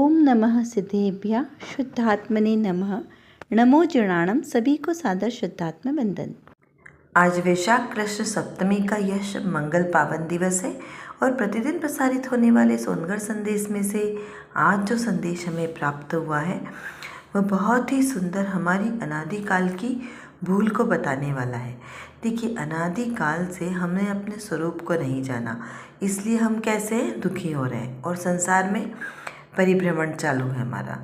ओम नमः सिद्धेभ्यः शुद्धात्मने नमः। नमो जीर्णाणम। सभी को सादर शुद्धात्म वंदन। आज वैशाख कृष्ण सप्तमी का यह शुभ मंगल पावन दिवस है और प्रतिदिन प्रसारित होने वाले सोनगढ़ संदेश में से आज जो संदेश हमें प्राप्त हुआ है वह बहुत ही सुंदर हमारी अनादिकाल की भूल को बताने वाला है। देखिए, अनादिकाल से हमने अपने स्वरूप को नहीं जाना, इसलिए हम कैसे दुखी हो रहे हैं और संसार में परिभ्रमण चालू है हमारा।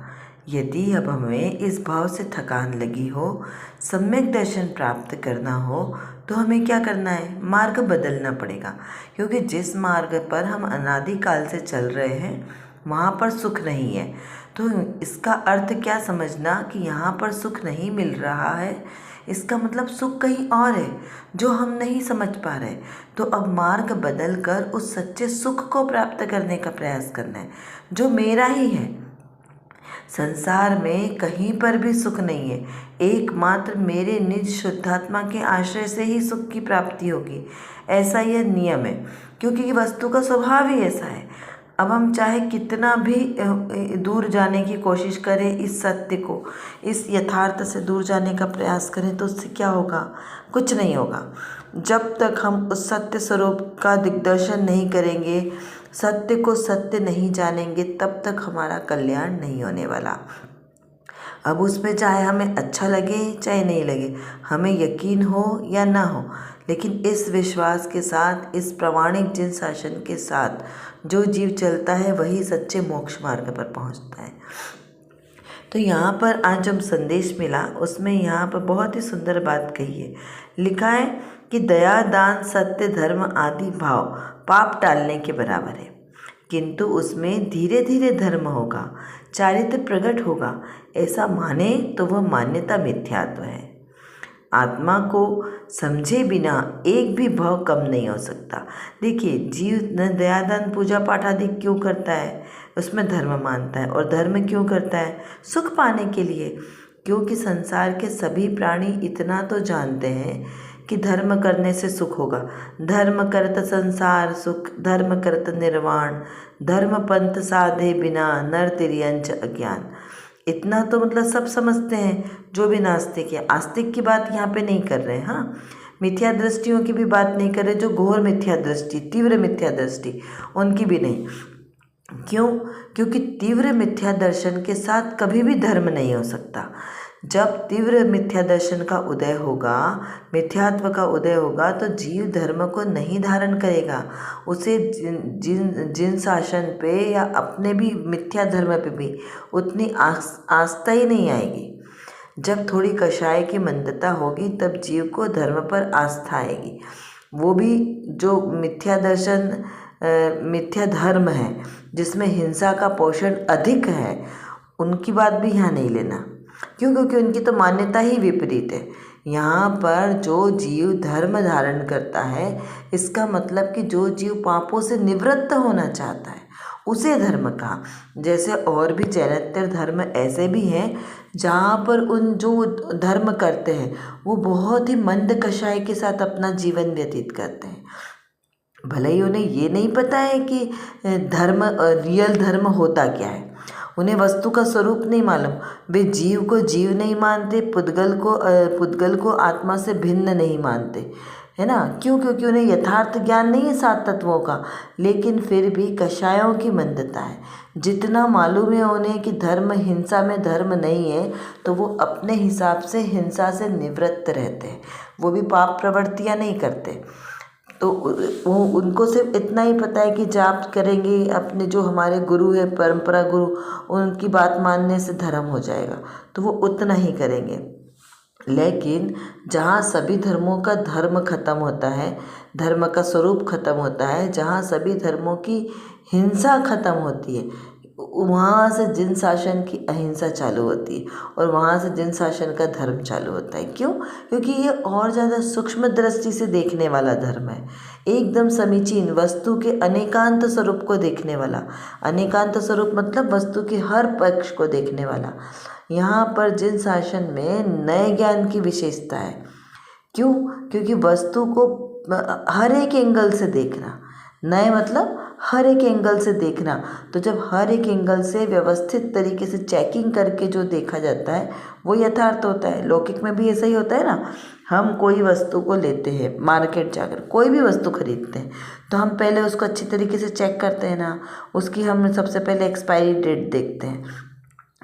यदि अब हमें इस भाव से थकान लगी हो, सम्यक दर्शन प्राप्त करना हो, तो हमें क्या करना है? मार्ग बदलना पड़ेगा, क्योंकि जिस मार्ग पर हम अनादिकाल से चल रहे हैं वहाँ पर सुख नहीं है। तो इसका अर्थ क्या समझना कि यहाँ पर सुख नहीं मिल रहा है, इसका मतलब सुख कहीं और है जो हम नहीं समझ पा रहे। तो अब मार्ग बदल कर उस सच्चे सुख को प्राप्त करने का प्रयास करना है जो मेरा ही है। संसार में कहीं पर भी सुख नहीं है, एकमात्र मेरे निज शुद्धात्मा के आश्रय से ही सुख की प्राप्ति होगी। ऐसा यह नियम है, क्योंकि ये वस्तु का स्वभाव ही ऐसा है। अब हम चाहे कितना भी दूर जाने की कोशिश करें, इस सत्य को, इस यथार्थ से दूर जाने का प्रयास करें, तो उससे क्या होगा? कुछ नहीं होगा। जब तक हम उस सत्य स्वरूप का दिग्दर्शन नहीं करेंगे, सत्य को सत्य नहीं जानेंगे, तब तक हमारा कल्याण नहीं होने वाला। अब उसमें चाहे हमें अच्छा लगे चाहे नहीं लगे, हमें यकीन हो या ना हो, लेकिन इस विश्वास के साथ, इस प्रामाणिक जिन शासन के साथ जो जीव चलता है वही सच्चे मोक्ष मार्ग पर पहुंचता है। तो यहाँ पर आज जब संदेश मिला उसमें यहाँ पर बहुत ही सुंदर बात कही है। लिखा है कि दया, दान, सत्य, धर्म आदि भाव पाप टालने के बराबर है, किंतु उसमें धीरे धीरे धर्म होगा, चारित्र प्रकट होगा। ऐसा माने तो वह मान्यता मिथ्यात्व है। आत्मा को समझे बिना एक भी भाव कम नहीं हो सकता। देखिए, जीव न दयादान पूजा पाठ आदि क्यों करता है? उसमें धर्म मानता है। और धर्म क्यों करता है? सुख पाने के लिए। क्योंकि संसार के सभी प्राणी इतना तो जानते हैं कि धर्म करने से सुख होगा। धर्म करत संसार सुख, धर्म करत निर्वाण, धर्म पंथ साधे बिना नर तिर्यंच अज्ञान। इतना तो मतलब सब समझते हैं, जो भी नास्तिक है। आस्तिक की बात यहाँ पे नहीं कर रहे हैं, हाँ, मिथ्या दृष्टियों की भी बात नहीं कर रहे, जो घोर मिथ्या दृष्टि, तीव्र मिथ्या दृष्टि, उनकी भी नहीं। क्यों? क्योंकि तीव्र मिथ्या दर्शन के साथ कभी भी धर्म नहीं हो सकता। जब तीव्र मिथ्या दर्शन का उदय होगा, मिथ्यात्व का उदय होगा, तो जीव धर्म को नहीं धारण करेगा। उसे जिन शासन पे या अपने भी मिथ्या धर्म पे भी उतनी आस्था ही नहीं आएगी। जब थोड़ी कषाय की मंदता होगी तब जीव को धर्म पर आस्था आएगी। वो भी जो मिथ्या दर्शन, मिथ्या धर्म है जिसमें हिंसा का पोषण अधिक है, उनकी बात भी यहाँ नहीं लेना। क्यों? क्योंकि उनकी तो मान्यता ही विपरीत है। यहाँ पर जो जीव धर्म धारण करता है, इसका मतलब कि जो जीव पापों से निवृत्त होना चाहता है उसे धर्म कहा। जैसे और भी चैरित्र धर्म ऐसे भी हैं जहाँ पर उन जो धर्म करते हैं वो बहुत ही मंद कषाय के साथ अपना जीवन व्यतीत करते हैं। भले ही उन्हें ये नहीं पता है कि धर्म, रियल धर्म होता क्या है। उन्हें वस्तु का स्वरूप नहीं मालूम। वे जीव को जीव नहीं मानते, पुद्गल को आत्मा से भिन्न नहीं मानते, है ना। क्यों? क्योंकि उन्हें यथार्थ ज्ञान नहीं है सात तत्वों का, लेकिन फिर भी कषायों की मंदता है। जितना मालूम है उन्हें कि धर्म, हिंसा में धर्म नहीं है, तो वो अपने हिसाब से हिंसा से निवृत्त रहते हैं। वो भी पाप प्रवृत्तियाँ नहीं करते। तो वो उनको सिर्फ इतना ही पता है कि जाप करेंगे, अपने जो हमारे गुरु है, परंपरा गुरु, उनकी बात मानने से धर्म हो जाएगा, तो वो उतना ही करेंगे। लेकिन जहाँ सभी धर्मों का धर्म खत्म होता है, धर्म का स्वरूप खत्म होता है, जहाँ सभी धर्मों की हिंसा खत्म होती है, वहाँ से जिन शासन की अहिंसा चालू होती है और वहाँ से जिन शासन का धर्म चालू होता है। क्यों? क्योंकि ये और ज़्यादा सूक्ष्म दृष्टि से देखने वाला धर्म है, एकदम समीचीन वस्तु के अनेकांत स्वरूप को देखने वाला। अनेकांत स्वरूप मतलब वस्तु के हर पक्ष को देखने वाला। यहाँ पर जिन शासन में नए ज्ञान की विशेषता है। क्यों? क्योंकि वस्तु को हर एक एंगल से देखना। नए मतलब हर एक एंगल से देखना। तो जब हर एक एंगल से व्यवस्थित तरीके से चेकिंग करके जो देखा जाता है वो यथार्थ होता है। लौकिक में भी ऐसा ही होता है ना। हम कोई वस्तु को लेते हैं, मार्केट जाकर कोई भी वस्तु खरीदते हैं तो हम पहले उसको अच्छी तरीके से चेक करते हैं ना। उसकी हम सबसे पहले एक्सपायरी डेट देखते हैं,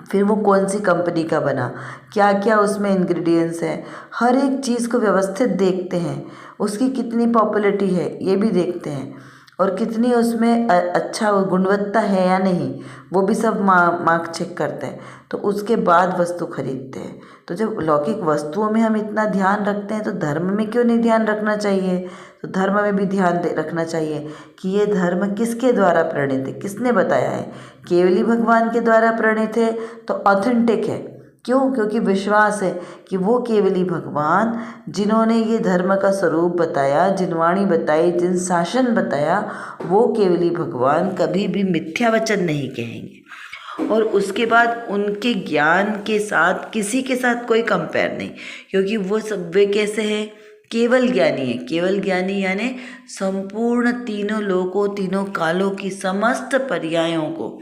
फिर वो कौन सी कंपनी का बना, क्या क्या उसमें इंग्रेडिएंट्स हैं, हर एक चीज़ को व्यवस्थित देखते हैं। उसकी कितनी पॉपुलैरिटी है ये भी देखते हैं, और कितनी उसमें अच्छा गुणवत्ता है या नहीं वो भी सब मार्क चेक करते हैं। तो उसके बाद वस्तु खरीदते हैं। तो जब लौकिक वस्तुओं में हम इतना ध्यान रखते हैं तो धर्म में क्यों नहीं ध्यान रखना चाहिए। तो धर्म में भी ध्यान रखना चाहिए कि ये धर्म किसके द्वारा प्रणीत है, किसने बताया है। केवली भगवान के द्वारा प्रणीत है तो ऑथेंटिक है। क्यों? क्योंकि विश्वास है कि वो केवली भगवान जिन्होंने ये धर्म का स्वरूप बताया, जिन वाणी बताई, जिन शासन बताया, वो केवली भगवान कभी भी मिथ्या वचन नहीं कहेंगे। और उसके बाद उनके ज्ञान के साथ किसी के साथ कोई कंपेयर नहीं, क्योंकि वो सब वे कैसे हैं, केवल ज्ञानी है। केवल ज्ञानी यानी संपूर्ण तीनों लोकों, तीनों कालों की समस्त पर्यायों को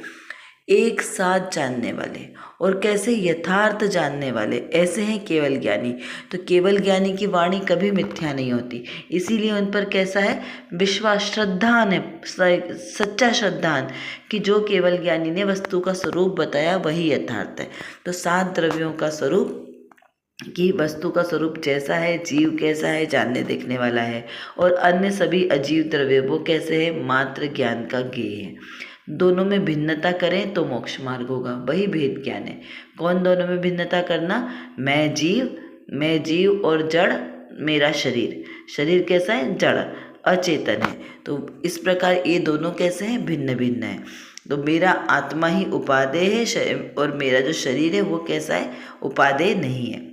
एक साथ जानने वाले और कैसे यथार्थ जानने वाले, ऐसे हैं केवल ज्ञानी। तो केवल ज्ञानी की वाणी कभी मिथ्या नहीं होती, इसीलिए उन पर कैसा है, विश्वास, श्रद्धान है, सच्चा श्रद्धान कि जो केवल ज्ञानी ने वस्तु का स्वरूप बताया वही यथार्थ है। तो 7 द्रव्यों का स्वरूप कि वस्तु का स्वरूप जैसा है, जीव कैसा है, जानने देखने वाला है, और अन्य सभी अजीव द्रव्य वो कैसे है, मात्र ज्ञान का ज्ञेय है। दोनों में भिन्नता करें तो मोक्ष मार्ग होगा, वही भेद ज्ञान है। कौन दोनों में भिन्नता करना, मैं जीव और जड़, मेरा शरीर। शरीर कैसा है, जड़, अचेतन है। तो इस प्रकार ये दोनों कैसे हैं, भिन्न भिन्न है। तो मेरा आत्मा ही उपादेय है और मेरा जो शरीर है वो कैसा है, उपादेय नहीं है।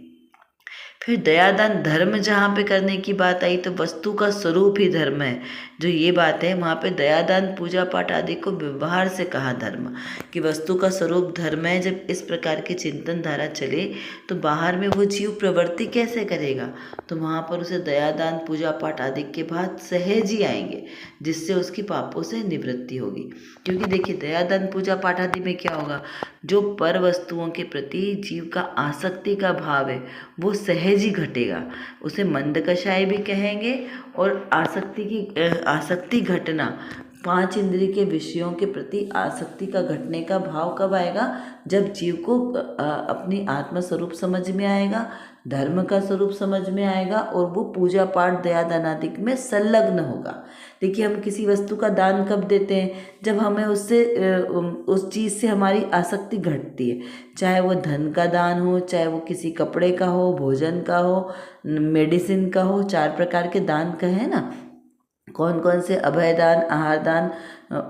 फिर दयादान धर्म जहाँ पे करने की बात आई तो वस्तु का स्वरूप ही धर्म है। जो ये बात है वहाँ पे दयादान, पूजा पाठ आदि को व्यवहार से कहा धर्म, कि वस्तु का स्वरूप धर्म है। जब इस प्रकार की चिंतन धारा चले तो बाहर में वो जीव प्रवृत्ति कैसे करेगा, तो वहाँ पर उसे दयादान, पूजा पाठ आदि के बाद सहज ही आएंगे, जिससे उसकी पापों से निवृत्ति होगी। क्योंकि देखिए दयादान, पूजा पाठ आदि में क्या होगा, जो पर वस्तुओं के प्रति जीव का आसक्ति का भाव है वो सहज ही घटेगा। उसे मंद कषाय भी कहेंगे। और आसक्ति घटना, 5 इंद्रिय के विषयों के प्रति आसक्ति का घटने का भाव कब आएगा, जब जीव को अपनी आत्म स्वरूप समझ में आएगा, धर्म का स्वरूप समझ में आएगा, और वो पूजा पाठ, दया दान आदि में संलग्न होगा। देखिए हम किसी वस्तु का दान कब देते हैं, जब हमें उससे उस चीज़ से हमारी आसक्ति घटती है। चाहे वो धन का दान हो, चाहे वो किसी कपड़े का हो, भोजन का हो, मेडिसिन का हो, 4 प्रकार के दान का है ना। कौन कौन से, अभय दान, आहार दान,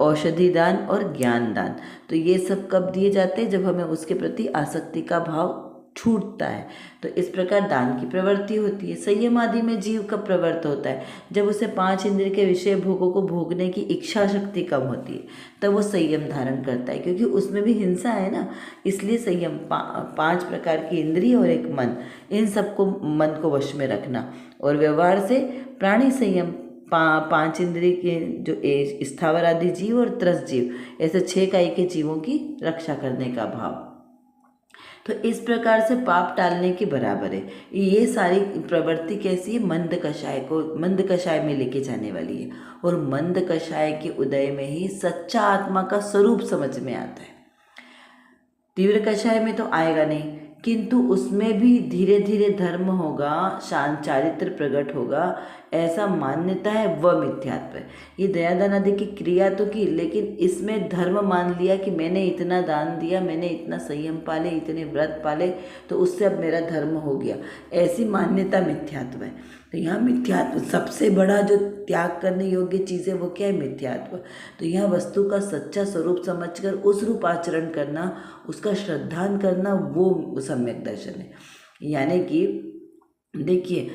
औषधि दान और ज्ञान दान। तो ये सब कब दिए जाते हैं, जब हमें उसके प्रति आसक्ति का भाव छूटता है। तो इस प्रकार दान की प्रवृत्ति होती है। संयम आदि में जीव का प्रवृत्त होता है, जब उसे 5 इंद्रिय के विषय भोगों को भोगने की इच्छा शक्ति कम होती है, तब वो संयम धारण करता है, क्योंकि उसमें भी हिंसा है ना। इसलिए संयम, 5 प्रकार की इंद्रिय और एक मन, इन सबको, मन को वश में रखना। और व्यवहार से प्राणी संयम, 5 इंद्रिय के जो स्थावर आदि जीव और त्रस जीव, ऐसे 6 इकाई के जीवों की रक्षा करने का भाव। तो इस प्रकार से पाप टालने के बराबर है। ये सारी प्रवृत्ति कैसी है, मंद कषाय में लेके जाने वाली है। और मंद कषाय के उदय में ही सच्चा आत्मा का स्वरूप समझ में आता है। तीव्र कषाय में तो आएगा नहीं, किंतु उसमें भी धीरे धीरे धर्म होगा, शांत चारित्र प्रकट होगा, ऐसा मान्यता है, वह मिथ्यात्व है। ये दयादान आदि की क्रिया तो की, लेकिन इसमें धर्म मान लिया कि मैंने इतना दान दिया, मैंने इतना संयम पाले, इतने व्रत पाले, तो उससे अब मेरा धर्म हो गया, ऐसी मान्यता मिथ्यात्व है। तो यहाँ मिथ्यात्व, सबसे बड़ा जो त्याग करने योग्य चीज़ है वो क्या है, मिथ्यात्व। तो यहाँ वस्तु का सच्चा स्वरूप समझकर उस रूप आचरण करना, उसका श्रद्धान करना, वो सम्यक दर्शन है। यानी कि देखिए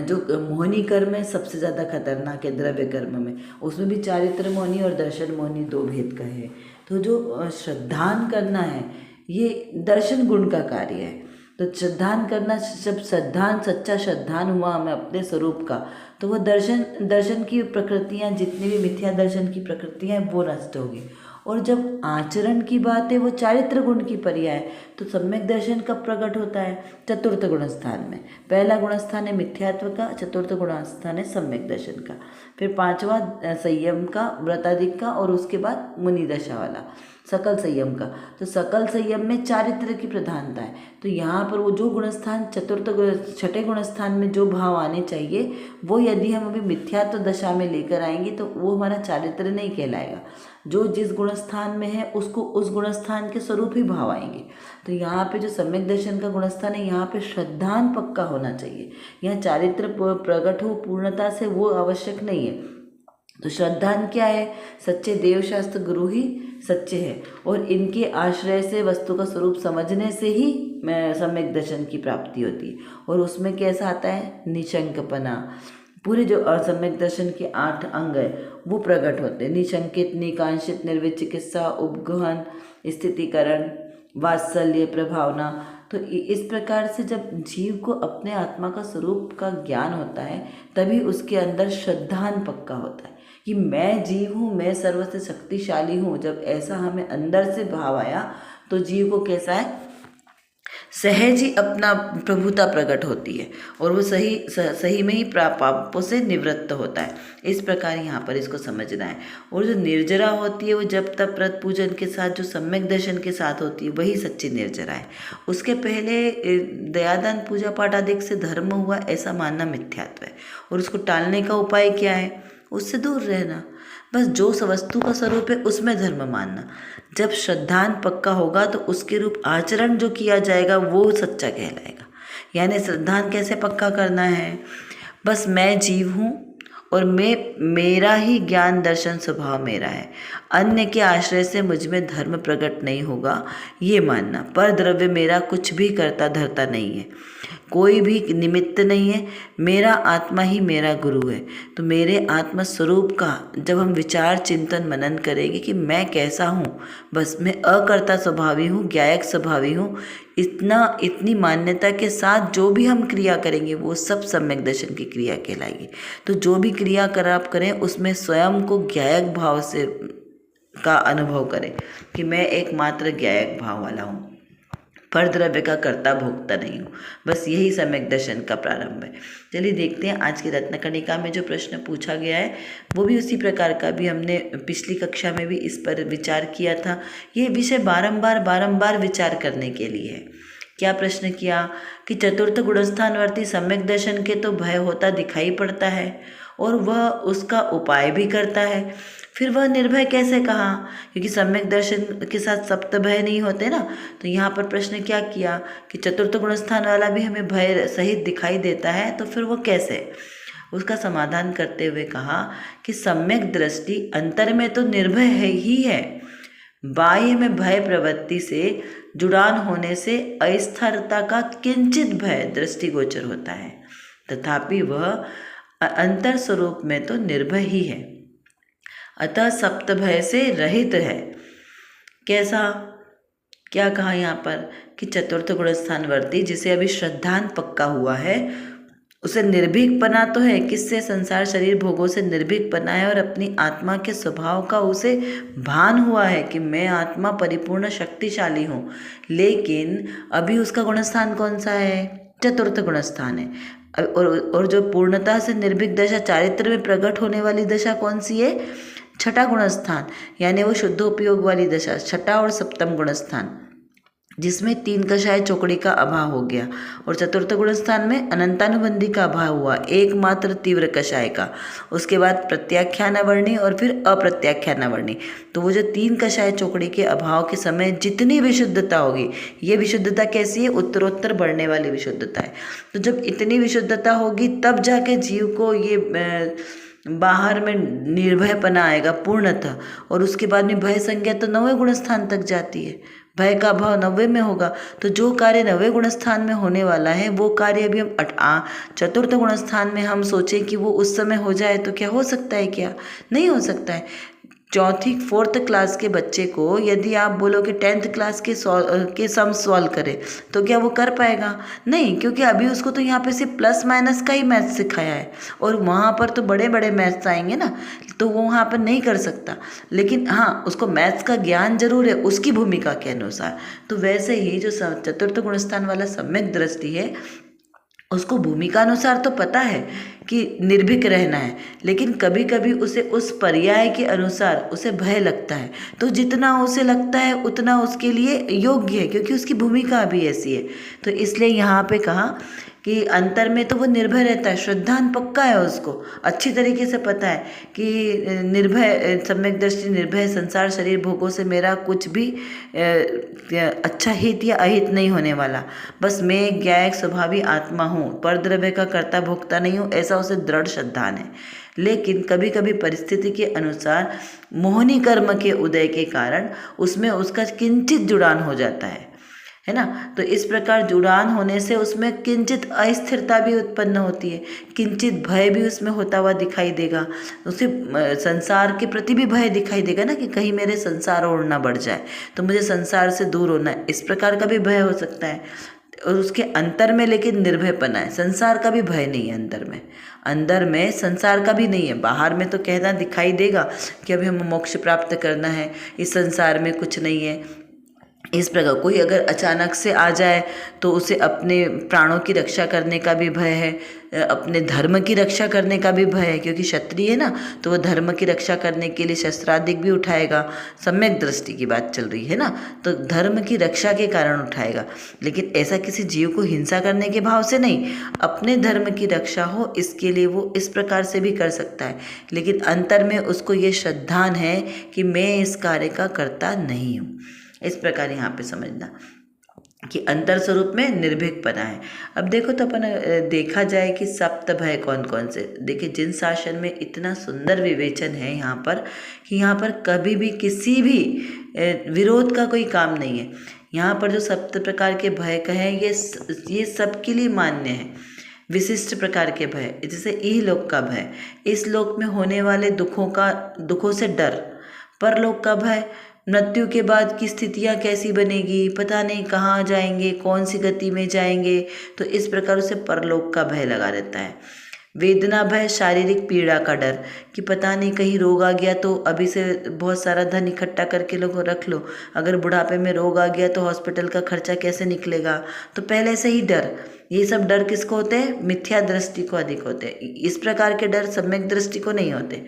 जो मोहिनी कर्म है सबसे ज़्यादा खतरनाक है द्रव्य कर्म में, उसमें भी चारित्र मोहिनी और दर्शन मोहिनी 2 भेद का है। तो जो श्रद्धान करना है ये दर्शन गुण का कार्य है। तो श्रद्धान करना, जब श्रद्धान सच्चा श्रद्धान हुआ हमें अपने स्वरूप का, तो वो दर्शन की प्रकृतियाँ, जितनी भी मिथ्या दर्शन की प्रकृतियाँ हैं वो नष्ट होगी। और जब आचरण की बात है, वो चारित्र गुण की पर्याय है, तो सम्यक दर्शन कब प्रकट होता है? चतुर्थ गुण स्थान में। पहला गुण स्थान है मिथ्यात्व का, चतुर्थ गुण स्थान है सम्यक दर्शन का, फिर पांचवा संयम का, व्रताधिक का, और उसके बाद मुनि दशा वाला सकल संयम का। तो सकल संयम में चारित्र की प्रधानता है। तो यहाँ पर वो जो गुणस्थान छठे गुणस्थान में जो भाव आने चाहिए, वो यदि हम अभी मिथ्यात्व दशा में लेकर आएंगे तो वो हमारा चारित्र नहीं कहलाएगा। जो जिस गुणस्थान में है उसको उस गुणस्थान के स्वरूप ही भाव आएंगे। तो यहाँ पे जो सम्यक दर्शन का गुणस्थान है, यहाँ पे श्रद्धान पक्का होना चाहिए। यहाँ चारित्र प्रकट हो पूर्णता से वो आवश्यक नहीं है। तो श्रद्धान क्या है? सच्चे देवशास्त्र गुरु ही सच्चे हैं, और इनके आश्रय से वस्तु का स्वरूप समझने से ही सम्यक दर्शन की प्राप्ति होती है। और उसमें कैसा आता है? निशंकपना। पूरे जो असम्यक दर्शन के 8 अंग है वो प्रकट होते हैं। निशंकित, निकांक्षित, निर्विचिकित्सा, उपगहन, स्थितिकरण, वात्सल्य, प्रभावना। तो इस प्रकार से जब जीव को अपने आत्मा का स्वरूप का ज्ञान होता है, तभी उसके अंदर श्रद्धान पक्का होता है कि मैं जीव हूँ, मैं सर्वस्व शक्तिशाली हूँ। जब ऐसा हमें अंदर से भाव आया तो जीव को कैसा है? सहज ही अपना प्रभुता प्रकट होती है, और वो सही में ही पापों से निवृत्त होता है। इस प्रकार यहाँ पर इसको समझना है। और जो निर्जरा होती है वो जब तक व्रत पूजन के साथ, जो सम्यक दर्शन के साथ होती है, वही सच्ची निर्जरा है। उसके पहले दयादान पूजा पाठ आदि से धर्म हुआ ऐसा मानना मिथ्यात्व है। और उसको टालने का उपाय क्या है? उससे दूर रहना। बस जो वस्तु का स्वरूप है उसमें धर्म मानना। जब श्रद्धान पक्का होगा तो उसके रूप आचरण जो किया जाएगा वो सच्चा कहलाएगा। यानी श्रद्धान कैसे पक्का करना है? बस मैं जीव हूँ और मेरा ही ज्ञान दर्शन स्वभाव मेरा है, अन्य के आश्रय से मुझ में धर्म प्रकट नहीं होगा, ये मानना। पर द्रव्य मेरा कुछ भी करता धरता नहीं है, कोई भी निमित्त नहीं है, मेरा आत्मा ही मेरा गुरु है। तो मेरे आत्म स्वरूप का जब हम विचार चिंतन मनन करेंगे कि मैं कैसा हूँ, बस मैं अकर्ता स्वभावी हूँ, ज्ञायक स्वभावी हूँ, इतनी मान्यता के साथ जो भी हम क्रिया करेंगे वो सब सम्यक दर्शन की क्रिया कहलाएगी। तो जो भी क्रिया आप करें उसमें स्वयं को ज्ञायक भाव से का अनुभव करें कि मैं एकमात्र ज्ञायक भाव वाला हूँ, पर द्रव्य का कर्ता भोगता नहीं हूँ। बस यही सम्यक दर्शन का प्रारंभ है। चलिए देखते हैं आज की रत्नकणिका में जो प्रश्न पूछा गया है वो भी उसी प्रकार का। भी हमने पिछली कक्षा में भी इस पर विचार किया था। ये विषय बारंबार विचार करने के लिए है। क्या प्रश्न किया कि चतुर्थ गुणस्थानवर्ती सम्यक दर्शन के तो भय होता दिखाई पड़ता है और वह उसका उपाय भी करता है, फिर वह निर्भय कैसे कहा? क्योंकि सम्यक दर्शन के साथ सप्त भय नहीं होते ना। तो यहाँ पर प्रश्न क्या किया कि चतुर्थ गुणस्थान वाला भी हमें भय सहित दिखाई देता है, तो फिर वो कैसे? उसका समाधान करते हुए कहा कि सम्यक दृष्टि अंतर में तो निर्भय है ही है, बाह्य में भय प्रवृत्ति से जुड़ान होने से अस्थिरता का किंचित भय दृष्टिगोचर होता है, तथापि वह अंतर स्वरूप में तो निर्भय ही है, अतः सप्त भय से रहित है। कैसा? क्या कहा यहाँ पर कि चतुर्थ गुणस्थानवर्ती जिसे अभी श्रद्धान पक्का हुआ है उसे निर्भीकपना तो है। किससे? संसार शरीर भोगों से निर्भीकपना है और अपनी आत्मा के स्वभाव का उसे भान हुआ है कि मैं आत्मा परिपूर्ण शक्तिशाली हूँ। लेकिन अभी उसका गुणस्थान कौन सा है? चतुर्थ गुणस्थान है। और जो पूर्णता से निर्भीक दशा, चारित्र में प्रकट होने वाली दशा कौन सी है? छठा गुणस्थान, यानी वो शुद्ध उपयोग वाली दशा, छठा और सप्तम गुणस्थान, जिसमें 3 कषाय चौकड़ी का अभाव हो गया। और चतुर्थ गुणस्थान में अनंतानुबंधी का अभाव हुआ, एकमात्र तीव्र कषाय का। उसके बाद प्रत्याख्यानावर्णी और फिर अप्रत्याख्यानावर्णी। तो वो जो 3 कषाय चौकड़ी के अभाव के समय जितनी विशुद्धता होगी, ये विशुद्धता कैसी है? उत्तरोत्तर बढ़ने वाली विशुद्धता है। तो जब इतनी विशुद्धता होगी तब जाके जीव को ये बाहर में निर्भयपना आएगा पूर्णतः। और उसके बाद में भय संज्ञा तो 9वें गुणस्थान तक जाती है, भय का भाव 90 में होगा। तो जो कार्य 9वें गुणस्थान में होने वाला है वो कार्य अभी हम चतुर्थ गुणस्थान में हम सोचें कि वो उस समय हो जाए तो क्या हो सकता है? क्या नहीं हो सकता है। चौथी 4th क्लास के बच्चे को यदि आप बोलो कि 10th क्लास के सम सॉल्व करे तो क्या वो कर पाएगा? नहीं, क्योंकि अभी उसको तो यहाँ पे सिर्फ प्लस माइनस का ही मैथ्स सिखाया है और वहाँ पर तो बड़े बड़े मैथ्स आएंगे ना, तो वो वहाँ पर नहीं कर सकता। लेकिन हाँ, उसको मैथ्स का ज्ञान जरूर है उसकी भूमिका के अनुसार। तो वैसे ही जो चतुर्थ गुणस्थान वाला सम्यक दृष्टि है उसको भूमिका अनुसार तो पता है कि निर्भीक रहना है, लेकिन कभी कभी उसे उस पर्याय के अनुसार उसे भय लगता है। तो जितना उसे लगता है उतना उसके लिए योग्य है, क्योंकि उसकी भूमिका भी ऐसी है। तो इसलिए यहाँ पे कहा कि अंतर में तो वो निर्भय रहता है, श्रद्धान पक्का है, उसको अच्छी तरीके से पता है कि निर्भय सम्यक दृष्टि निर्भय संसार शरीर भोगों से मेरा कुछ भी अच्छा हित या अहित नहीं होने वाला। बस मैं एक ज्ञायक स्वभावी आत्मा हूँ, पर द्रव्य का कर्ता भोक्ता नहीं हूँ, ऐसा उसे दृढ़ श्रद्धान है। लेकिन कभी कभी परिस्थिति के अनुसार मोहनी कर्म के उदय के कारण उसमें उसका किंचित जुड़ान हो जाता है ना। तो इस प्रकार जुड़ान होने से उसमें किंचित अस्थिरता भी उत्पन्न होती है, किंचित भय भी उसमें होता हुआ दिखाई देगा। उसे संसार के प्रति भी भय दिखाई देगा ना, कि कहीं मेरे संसार और ना बढ़ जाए, तो मुझे संसार से दूर होना है, इस प्रकार का भी भय हो सकता है। और उसके अंतर में लेकिन निर्भयपना है, संसार का भी भय नहीं है अंदर में संसार का भी नहीं है। बाहर में तो कहना दिखाई देगा कि अभी हमें मोक्ष प्राप्त करना है, इस संसार में कुछ नहीं है। इस प्रकार कोई अगर अचानक से आ जाए तो उसे अपने प्राणों की रक्षा करने का भी भय है, अपने धर्म की रक्षा करने का भी भय है, क्योंकि क्षत्रिय है ना, तो वह धर्म की रक्षा करने के लिए शस्त्रादिक भी उठाएगा। सम्यक दृष्टि की बात चल रही है ना, तो धर्म की रक्षा के कारण उठाएगा, लेकिन ऐसा किसी जीव को हिंसा करने के भाव से नहीं, अपने धर्म की रक्षा हो इसके लिए वो इस प्रकार से भी कर सकता है। लेकिन अंतर में उसको ये श्रद्धान है कि मैं इस कार्य का कर्ता नहीं हूँ। इस प्रकार यहाँ पे समझना कि अंतर स्वरूप में निर्भीकपना है। अब देखो तो अपन देखा जाए कि सप्त भय कौन कौन से, देखिए जिन शासन में इतना सुंदर विवेचन है यहाँ पर कि यहाँ पर कभी भी किसी भी विरोध का कोई काम नहीं है। यहाँ पर जो सप्त प्रकार के भय कहे ये सबके लिए मान्य है। विशिष्ट प्रकार के भय, जैसे इहलोक का भय, इस लोक में होने वाले दुखों से डर, परलोक का भय, मृत्यु के बाद की स्थितियाँ कैसी बनेगी, पता नहीं कहाँ जाएंगे, कौन सी गति में जाएंगे, तो इस प्रकार उसे परलोक का भय लगा रहता है। वेदना भय, शारीरिक पीड़ा का डर कि पता नहीं कहीं रोग आ गया तो अभी से बहुत सारा धन इकट्ठा करके लोग रख लो, अगर बुढ़ापे में रोग आ गया तो हॉस्पिटल का खर्चा कैसे निकलेगा, तो पहले से ही डर। ये सब डर किसको होते हैं? मिथ्या दृष्टि को अधिक होते हैं। इस प्रकार के डर सम्यक दृष्टि को नहीं होते।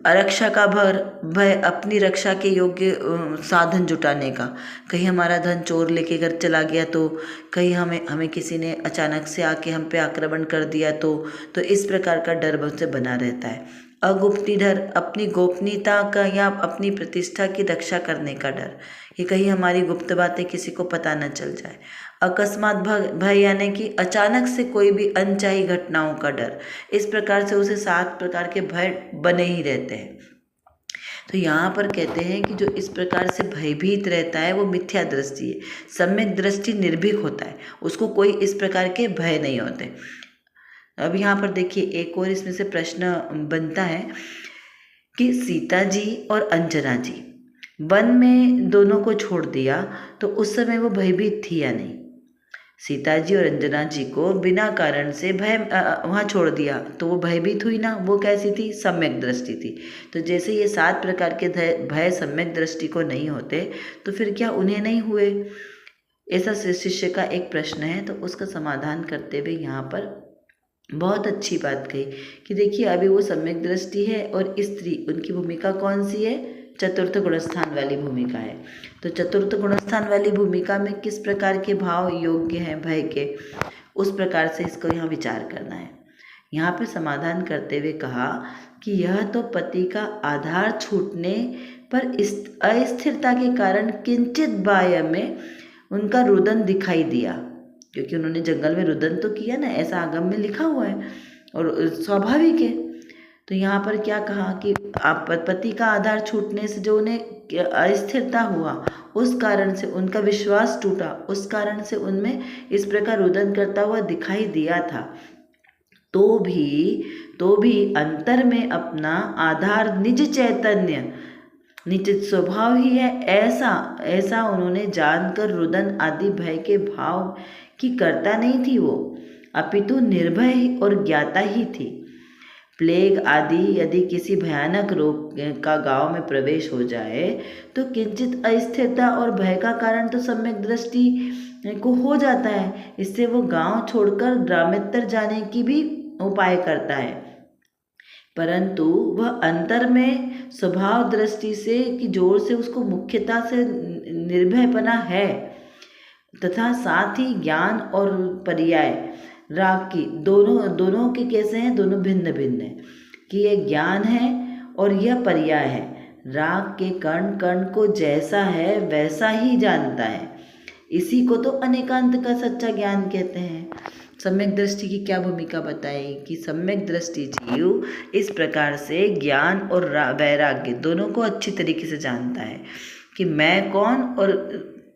अरक्षा का भय, अपनी रक्षा के योग्य साधन जुटाने का, कहीं हमारा धन चोर लेके घर चला गया तो, कहीं हमें किसी ने अचानक से आके हम पे आक्रमण कर दिया तो इस प्रकार का डर मुझसे बना रहता है। अगुप्ती डर, अपनी गोपनीयता का या अपनी प्रतिष्ठा की रक्षा करने का डर, कि कहीं हमारी गुप्त बातें किसी को पता न चल जाए। अकस्मात भय यानी कि अचानक से कोई भी अनचाही घटनाओं का डर। इस प्रकार से उसे 7 प्रकार के भय बने ही रहते हैं। तो यहाँ पर कहते हैं कि जो इस प्रकार से भयभीत रहता है वो मिथ्या दृष्टि है। सम्यक दृष्टि निर्भीक होता है, उसको कोई इस प्रकार के भय नहीं होते। अब यहाँ पर देखिए एक और इसमें से प्रश्न बनता है कि सीता जी और अंजना जी वन में दोनों को छोड़ दिया तो उस समय वो भयभीत थी या नहीं? सीता जी और अंजना जी को बिना कारण से भय वहाँ छोड़ दिया तो वो भयभीत हुई ना, वो कैसी थी? सम्यक दृष्टि थी। तो जैसे ये 7 प्रकार के भय सम्यक दृष्टि को नहीं होते तो फिर क्या उन्हें नहीं हुए? ऐसा शिष्य का एक प्रश्न है। तो उसका समाधान करते हुए यहाँ पर बहुत अच्छी बात कही कि देखिए अभी वो सम्यक दृष्टि है और स्त्री, उनकी भूमिका कौन सी है? चतुर्थ गुणस्थान वाली भूमिका है। तो चतुर्थ गुणस्थान वाली भूमिका में किस प्रकार के भाव योग्य हैं भय के, उस प्रकार से इसको यहाँ विचार करना है। यहाँ पे समाधान करते हुए कहा कि यह तो पति का आधार छूटने पर अस्थिरता के कारण किंचित बाह्य में उनका रुदन दिखाई दिया, क्योंकि उन्होंने जंगल में रुदन तो किया ना, ऐसा आगम में लिखा हुआ है और स्वाभाविक है। तो यहाँ पर क्या कहा कि पति का आधार छूटने से जो उन्हें अस्थिरता हुआ, उस कारण से उनका विश्वास टूटा, उस कारण से उनमें इस प्रकार रुदन करता हुआ दिखाई दिया था। तो भी तो भी अंतर में अपना आधार निज चैतन्य निश्चित स्वभाव ही है, ऐसा उन्होंने जानकर रुदन आदि भय के भाव की करता नहीं थी वो, अपितु निर्भय और ज्ञाता ही थी। प्लेग आदि यदि किसी भयानक रोग का गांव में प्रवेश हो जाए तो किंचित अस्थिरता और भय का कारण तो सम्यक दृष्टि को हो जाता है। इससे वो गांव छोड़कर ग्रामेतर जाने की भी उपाय करता है, परंतु वह अंतर में स्वभाव दृष्टि से की जोर से उसको मुख्यता से निर्भयपना है, तथा साथ ही ज्ञान और पर्याय राग की दोनों के कैसे हैं, दोनों भिन्न भिन्न हैं कि यह ज्ञान है और यह पर्याय है। राग के कण कण को जैसा है वैसा ही जानता है, इसी को तो अनेकांत का सच्चा ज्ञान कहते हैं। सम्यक दृष्टि की क्या भूमिका बताई कि सम्यक दृष्टि जीव इस प्रकार से ज्ञान और वैराग्य दोनों को अच्छी तरीके से जानता है कि मैं कौन और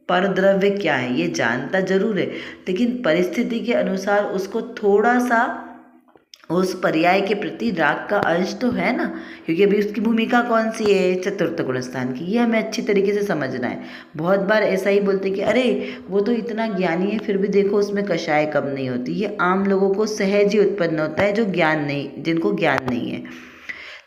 परद्रव्य क्या है, ये जानता जरूर है, लेकिन परिस्थिति के अनुसार उसको थोड़ा सा उस पर्याय के प्रति राग का अंश तो है ना, क्योंकि अभी उसकी भूमिका कौन सी है, चतुर्थ गुणस्थान की, ये हमें अच्छी तरीके से समझना है। बहुत बार ऐसा ही बोलते कि अरे वो तो इतना ज्ञानी है फिर भी देखो उसमें कषाय कम नहीं होती। ये आम लोगों को सहज ही उत्पन्न होता है, जो जिनको ज्ञान नहीं है।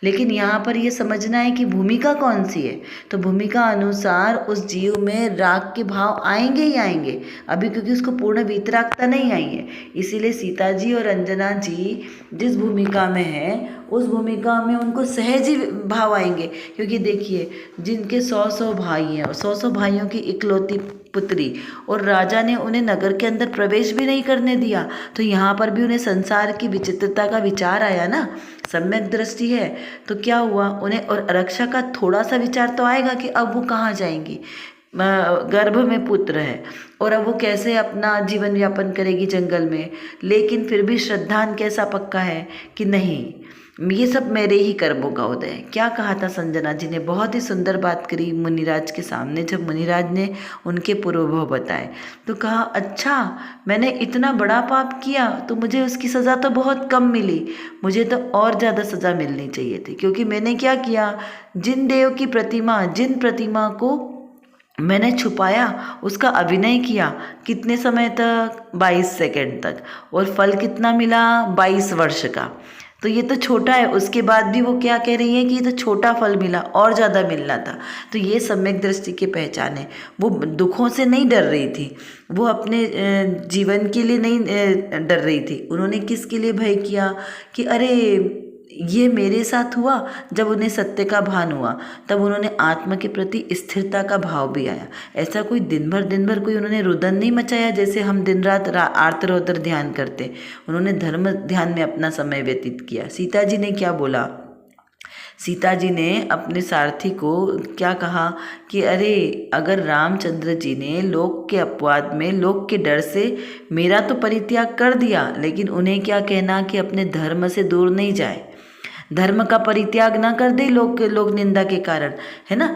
लेकिन यहाँ पर ये समझना है कि भूमिका कौन सी है, तो भूमिका अनुसार उस जीव में राग के भाव आएंगे ही आएंगे, अभी क्योंकि उसको पूर्ण वीतरागता नहीं आई है। इसीलिए सीता जी और अंजना जी जिस भूमिका में हैं उस भूमिका में उनको सहज ही भाव आएंगे, क्योंकि देखिए जिनके 100 भाई हैं और 100 भाइयों की इकलौती पुत्री, और राजा ने उन्हें नगर के अंदर प्रवेश भी नहीं करने दिया, तो यहाँ पर भी उन्हें संसार की विचित्रता का विचार आया ना। सम्यक दृष्टि है तो क्या हुआ, उन्हें और रक्षा का थोड़ा सा विचार तो आएगा कि अब वो कहाँ जाएंगी, गर्भ में पुत्र है और अब वो कैसे अपना जीवन यापन करेगी जंगल में। लेकिन फिर भी श्रद्धान कैसा पक्का है कि नहीं, ये सब मेरे ही कर्मों का उदय है। क्या कहा था संजना जी ने, बहुत ही सुंदर बात करी मुनिराज के सामने। जब मुनिराज ने उनके पूर्वभाव बताए तो कहा अच्छा मैंने इतना बड़ा पाप किया तो मुझे उसकी सज़ा तो बहुत कम मिली, मुझे तो और ज़्यादा सज़ा मिलनी चाहिए थी, क्योंकि मैंने क्या किया, जिन प्रतिमा को मैंने छुपाया उसका अभिनय किया, कितने समय तक, 22 सेकंड तक, और फल कितना मिला, 22 वर्ष का। तो ये तो छोटा है, उसके बाद भी वो क्या कह रही है कि ये तो छोटा फल मिला, और ज़्यादा मिलना था। तो ये सम्यक दृष्टि की पहचान है। वो दुखों से नहीं डर रही थी, वो अपने जीवन के लिए नहीं डर रही थी। उन्होंने किसके लिए भय किया कि अरे ये मेरे साथ हुआ। जब उन्हें सत्य का भान हुआ तब उन्होंने आत्मा के प्रति स्थिरता का भाव भी आया। ऐसा कोई दिन भर कोई उन्होंने रुदन नहीं मचाया जैसे हम दिन रात आर्तरोतर ध्यान करते। उन्होंने धर्म ध्यान में अपना समय व्यतीत किया। सीता जी ने क्या बोला, सीता जी ने अपने सारथी को क्या कहा कि अरे अगर रामचंद्र जी ने लोक के अपवाद में, लोक के डर से मेरा तो परित्याग कर दिया, लेकिन उन्हें क्या कहना कि अपने धर्म से दूर नहीं जाए, धर्म का परित्याग ना कर दे लोक निंदा के कारण, है ना।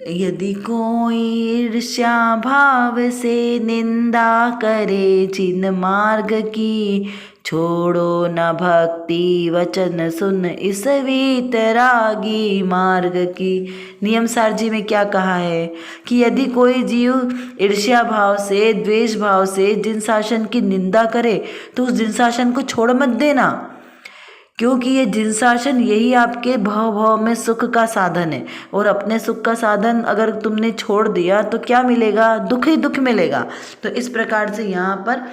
यदि कोई ईर्ष्या भाव से निंदा करे जिन मार्ग की, छोड़ो न भक्ति वचन सुन इस वीतरागी मार्ग की। नियम सार जी में क्या कहा है कि यदि कोई जीव ईर्ष्या भाव से, द्वेष भाव से जिन शासन की निंदा करे तो उस जिन शासन को छोड़ मत देना, क्योंकि ये जिन शासन यही आपके भाव में सुख का साधन है, और अपने सुख का साधन अगर तुमने छोड़ दिया तो क्या मिलेगा, दुख ही दुख मिलेगा। तो इस प्रकार से यहाँ पर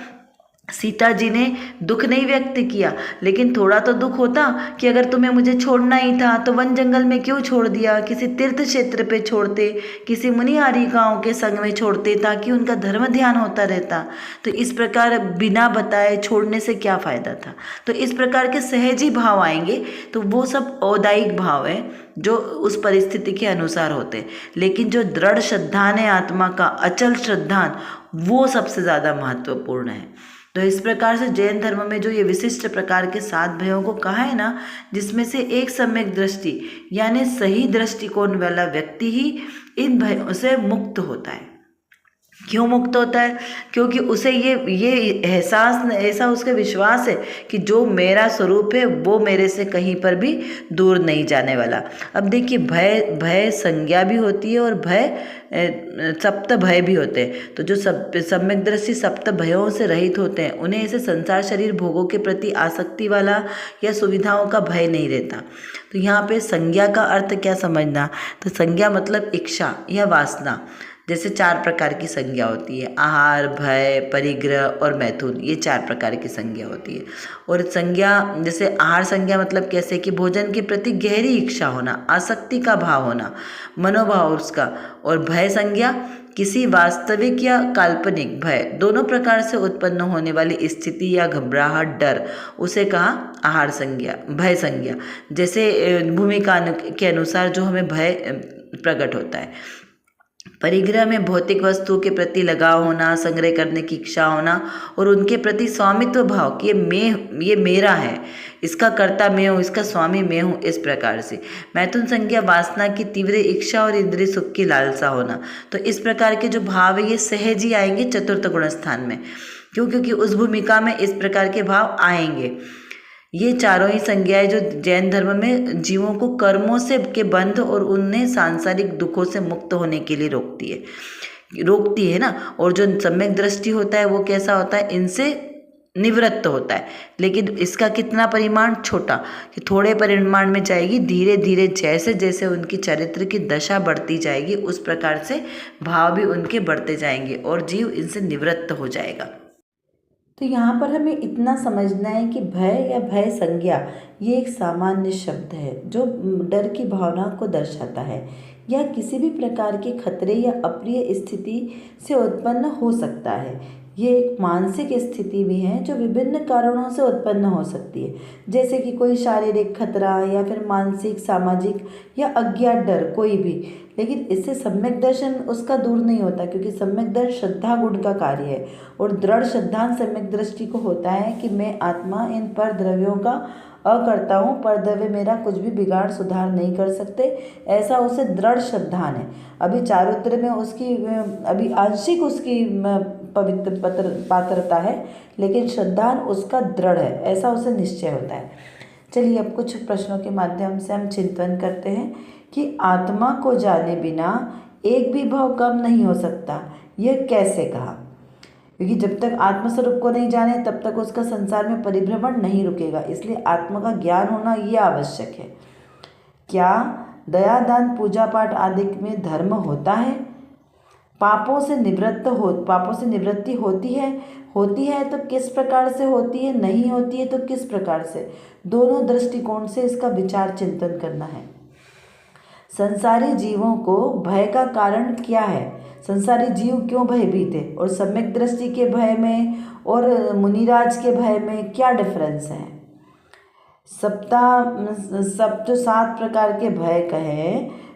सीता जी ने दुख नहीं व्यक्त किया, लेकिन थोड़ा तो दुख होता कि अगर तुम्हें मुझे छोड़ना ही था तो वन जंगल में क्यों छोड़ दिया, किसी तीर्थ क्षेत्र पे छोड़ते, किसी मुनिहारिकाओं के संग में छोड़ते, ताकि उनका धर्म ध्यान होता रहता। तो इस प्रकार बिना बताए छोड़ने से क्या फ़ायदा था। तो इस प्रकार के सहजी भाव आएंगे, तो वो सब औदायिक भाव है जो उस परिस्थिति के अनुसार होते, लेकिन जो दृढ़ श्रद्धान है आत्मा का, अचल श्रद्धान, वो सबसे ज़्यादा महत्वपूर्ण है। तो इस प्रकार से जैन धर्म में जो ये विशिष्ट प्रकार के 7 भयों को कहा है ना, जिसमें से एक सम्यक दृष्टि यानी सही दृष्टिकोण वाला व्यक्ति ही इन भयों से मुक्त होता है। क्यों मुक्त होता है? क्योंकि उसे ये एहसास, ऐसा उसका विश्वास है कि जो मेरा स्वरूप है वो मेरे से कहीं पर भी दूर नहीं जाने वाला। अब देखिए, भय संज्ञा भी होती है और सप्त भय भी होते हैं। तो जो सम्यक दृष्टि सप्त भयों से रहित होते हैं, उन्हें ऐसे संसार शरीर भोगों के प्रति आसक्ति वाला या सुविधाओं का भय नहीं रहता। तो यहाँ पे संज्ञा का अर्थ क्या समझना? तो संज्ञा मतलब इच्छा या वासना। जैसे 4 प्रकार की संज्ञा होती है, आहार, भय, परिग्रह और मैथुन, ये 4 प्रकार की संज्ञा होती है। और संज्ञा, जैसे आहार संज्ञा मतलब कैसे कि भोजन के प्रति गहरी इच्छा होना, आसक्ति का भाव होना, मनोभाव उसका। और भय संज्ञा किसी वास्तविक या काल्पनिक भय, दोनों प्रकार से उत्पन्न होने वाली स्थिति या घबराहट, डर, उसे कहा आहार संज्ञा, भय संज्ञा। जैसे भूमिका के अनुसार जो हमें भय प्रकट होता है। परिग्रह में भौतिक वस्तु के प्रति लगाव होना, संग्रह करने की इच्छा होना और उनके प्रति स्वामित्व भाव कि ये मेरा है, इसका कर्ता मैं हूँ, इसका स्वामी मैं हूँ, इस प्रकार से। मैथुन संज्ञा वासना की तीव्र इच्छा और इंद्रिय सुख की लालसा होना। तो इस प्रकार के जो भाव है ये सहज ही आएंगे चतुर्थ गुण स्थान में। क्योंकि उस भूमिका में इस प्रकार के भाव आएंगे। ये चारों ही संज्ञाएं जो जैन धर्म में जीवों को कर्मों से के बंध और उन्हें सांसारिक दुखों से मुक्त होने के लिए रोकती है ना। और जो सम्यक दृष्टि होता है वो कैसा होता है? इनसे निवृत्त होता है। लेकिन इसका कितना परिमाण? छोटा, कि थोड़े परिमाण में जाएगी। धीरे धीरे जैसे जैसे उनकी चरित्र की दशा बढ़ती जाएगी उस प्रकार से भाव भी उनके बढ़ते जाएंगे और जीव इनसे निवृत्त हो जाएगा। तो यहाँ पर हमें इतना समझना है कि भय या भय संज्ञा ये एक सामान्य शब्द है जो डर की भावना को दर्शाता है या किसी भी प्रकार के खतरे या अप्रिय स्थिति से उत्पन्न हो सकता है। ये एक मानसिक स्थिति भी है जो विभिन्न कारणों से उत्पन्न हो सकती है, जैसे कि कोई शारीरिक खतरा या फिर मानसिक, सामाजिक या अज्ञात डर, कोई भी। लेकिन इससे सम्यक दर्शन उसका दूर नहीं होता, क्योंकि सम्यक दर्शन श्रद्धा गुण का कार्य है और दृढ़ श्रद्धांत सम्यक दृष्टि को होता है कि मैं आत्मा इन पर द्रव्यों का अकर्ता हूँ, पर द्रव्य मेरा कुछ भी बिगाड़ सुधार नहीं कर सकते, ऐसा उसे दृढ़ श्रद्धान है। अभी चारित्र में उसकी अभी आंशिक उसकी पवित्र पात्रता है, लेकिन श्रद्धान उसका दृढ़ है, ऐसा उसे निश्चय होता है। चलिए अब कुछ प्रश्नों के माध्यम से हम चिंतन करते हैं कि आत्मा को जाने बिना एक भी भाव कम नहीं हो सकता, यह कैसे कहा? क्योंकि जब तक आत्मस्वरूप को नहीं जाने तब तक उसका संसार में परिभ्रमण नहीं रुकेगा, इसलिए आत्मा का ज्ञान होना यह आवश्यक है। क्या दया, दान, पूजा पाठ आदि में धर्म होता है? पापों से निवृत्ति होती है तो किस प्रकार से होती है, नहीं होती है तो किस प्रकार से? दोनों दृष्टिकोण से इसका विचार चिंतन करना है। संसारी जीवों को भय का कारण क्या है? संसारी जीव क्यों भयभीत है? और सम्यक दृष्टि के भय में और मुनिराज के भय में क्या डिफरेंस है? सब जो 7 प्रकार के भय कहे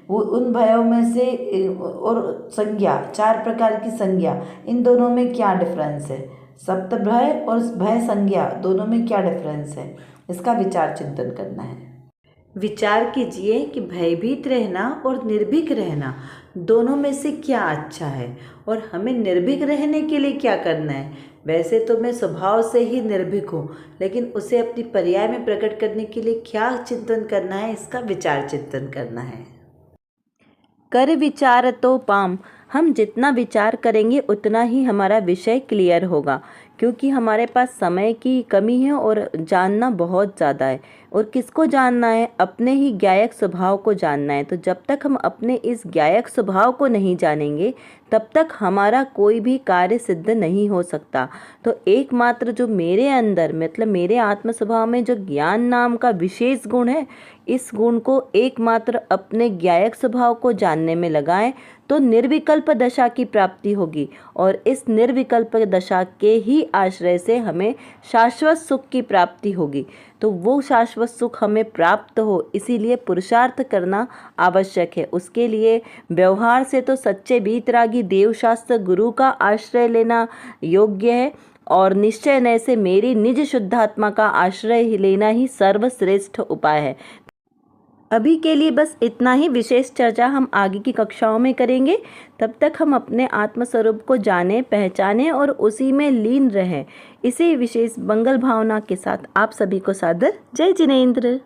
वो उन भयों में से, और संज्ञा 4 प्रकार की संज्ञा, इन दोनों में क्या डिफरेंस है? सप्त भय और भय संज्ञा दोनों में क्या डिफरेंस है? इसका विचार चिंतन करना है। विचार कीजिए कि भयभीत रहना और निर्भीक रहना दोनों में से क्या अच्छा है और हमें निर्भीक रहने के लिए क्या करना है। वैसे तो मैं स्वभाव से ही निर्भीक हूँ, लेकिन उसे अपनी पर्याय में प्रकट करने के लिए क्या चिंतन करना है, इसका विचार चिंतन करना है। कर विचार तो पाम, हम जितना विचार करेंगे उतना ही हमारा विषय क्लियर होगा, क्योंकि हमारे पास समय की कमी है और जानना बहुत ज़्यादा है। और किसको जानना है? अपने ही ज्ञायक स्वभाव को जानना है। तो जब तक हम अपने इस ज्ञायक स्वभाव को नहीं जानेंगे तब तक हमारा कोई भी कार्य सिद्ध नहीं हो सकता। तो एकमात्र जो मेरे अंदर, मतलब मेरे आत्म स्वभाव में जो ज्ञान नाम का विशेष गुण है, इस गुण को एकमात्र अपने ज्ञायक स्वभाव को जानने में लगाएं तो निर्विकल्प दशा की प्राप्ति होगी। और इस निर्विकल्प दशा के ही आश्रय से हमें शाश्वत सुख की प्राप्ति होगी। तो वो शाश्वत सुख हमें प्राप्त हो, इसीलिए पुरुषार्थ करना आवश्यक है। उसके लिए व्यवहार से तो सच्चे वीतरागी देवशास्त्र गुरु का आश्रय लेना योग्य है, और निश्चय नय से मेरी निज शुद्धात्मा का आश्रय लेना ही सर्वश्रेष्ठ उपाय है। अभी के लिए बस इतना ही। विशेष चर्चा हम आगे की कक्षाओं में करेंगे। तब तक हम अपने आत्मस्वरूप को जानें, पहचानें और उसी में लीन रहें। इसी विशेष मंगल भावना के साथ आप सभी को सादर जय जिनेंद्र।